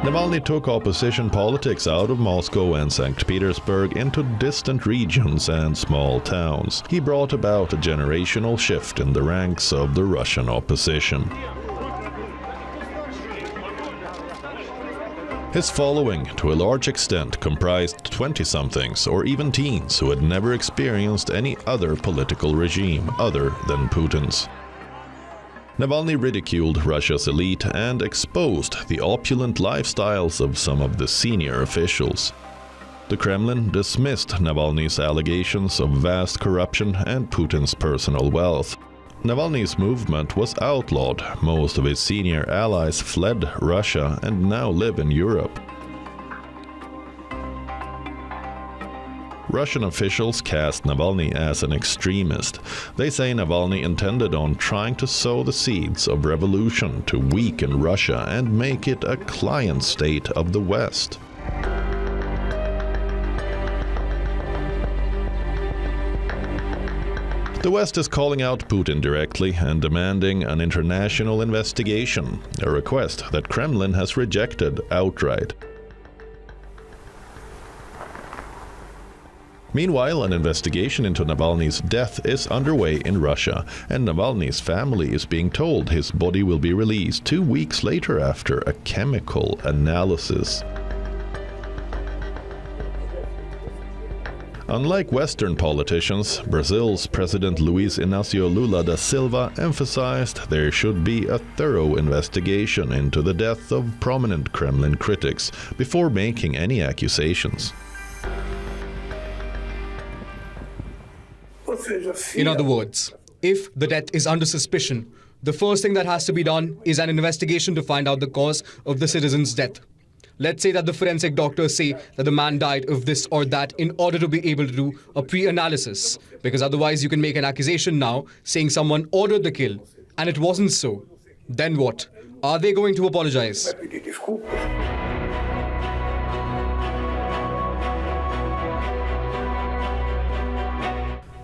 Navalny took opposition politics out of Moscow and St. Petersburg into distant regions and small towns. He brought about a generational shift in the ranks of the Russian opposition. His following, to a large extent, comprised 20-somethings or even teens who had never experienced any other political regime other than Putin's. Navalny ridiculed Russia's elite and exposed the opulent lifestyles of some of the senior officials. The Kremlin dismissed Navalny's allegations of vast corruption and Putin's personal wealth. Navalny's movement was outlawed. Most of his senior allies fled Russia and now live in Europe. Russian officials cast Navalny as an extremist. They say Navalny intended on trying to sow the seeds of revolution to weaken Russia and make it a client state of the West. The West is calling out Putin directly and demanding an international investigation, a request that Kremlin has rejected outright. Meanwhile, an investigation into Navalny's death is underway in Russia, and Navalny's family is being told his body will be released 2 weeks later after a chemical analysis. Unlike Western politicians, Brazil's President Luiz Inácio Lula da Silva emphasized there should be a thorough investigation into the death of prominent Kremlin critics before making any accusations. In other words, if the death is under suspicion, the first thing that has to be done is an investigation to find out the cause of the citizen's death. Let's say that the forensic doctors say that the man died of this or that in order to be able to do a pre-analysis, because otherwise you can make an accusation now saying someone ordered the kill, and it wasn't so. Then what? Are they going to apologize?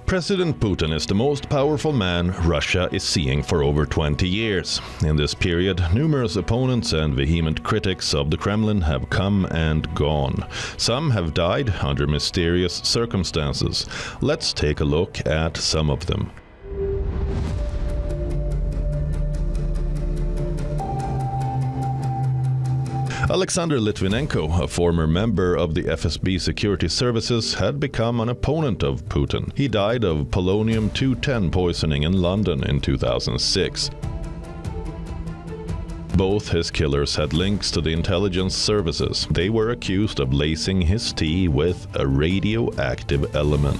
President Putin is the most powerful man Russia is seeing for over 20 years. In this period, numerous opponents and vehement critics of the Kremlin have come and gone. Some have died under mysterious circumstances. Let's take a look at some of them. Alexander Litvinenko, a former member of the FSB security services, had become an opponent of Putin. He died of polonium-210 poisoning in London in 2006. Both his killers had links to the intelligence services. They were accused of lacing his tea with a radioactive element.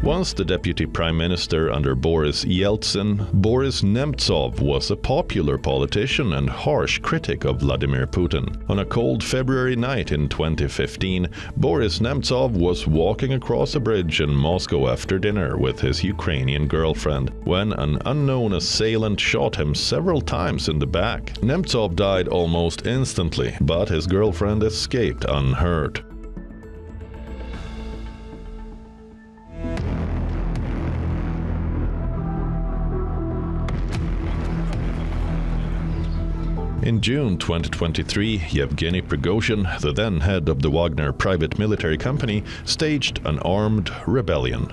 Once the deputy prime minister under Boris Yeltsin, Boris Nemtsov was a popular politician and harsh critic of Vladimir Putin. On a cold February night in 2015, Boris Nemtsov was walking across a bridge in Moscow after dinner with his Ukrainian girlfriend when an unknown assailant shot him several times in the back. Nemtsov died almost instantly, but his girlfriend escaped unhurt. In June 2023, Yevgeny Prigozhin, the then head of the Wagner private military company, staged an armed rebellion.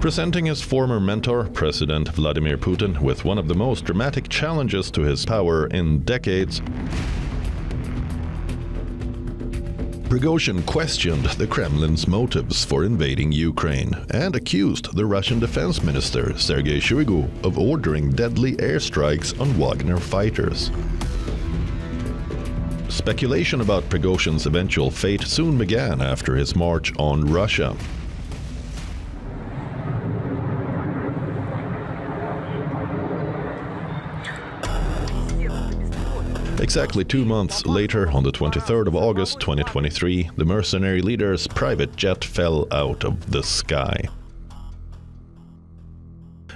Presenting his former mentor, President Vladimir Putin, with one of the most dramatic challenges to his power in decades, Prigozhin questioned the Kremlin's motives for invading Ukraine and accused the Russian defense minister Sergei Shoigu of ordering deadly airstrikes on Wagner fighters. Speculation about Prigozhin's eventual fate soon began after his march on Russia. Exactly 2 months later, on the 23rd of August 2023, the mercenary leader's private jet fell out of the sky.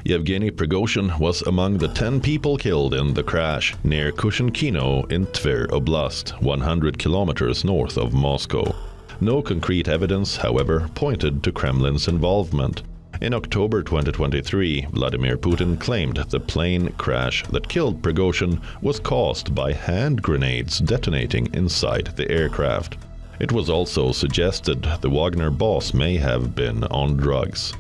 Yevgeny Prigozhin was among the 10 people killed in the crash near Kushinkino in Tver Oblast, 100 kilometers north of Moscow. No concrete evidence, however, pointed to Kremlin's involvement. In October 2023, Vladimir Putin claimed the plane crash that killed Prigozhin was caused by hand grenades detonating inside the aircraft. It was also suggested the Wagner boss may have been on drugs.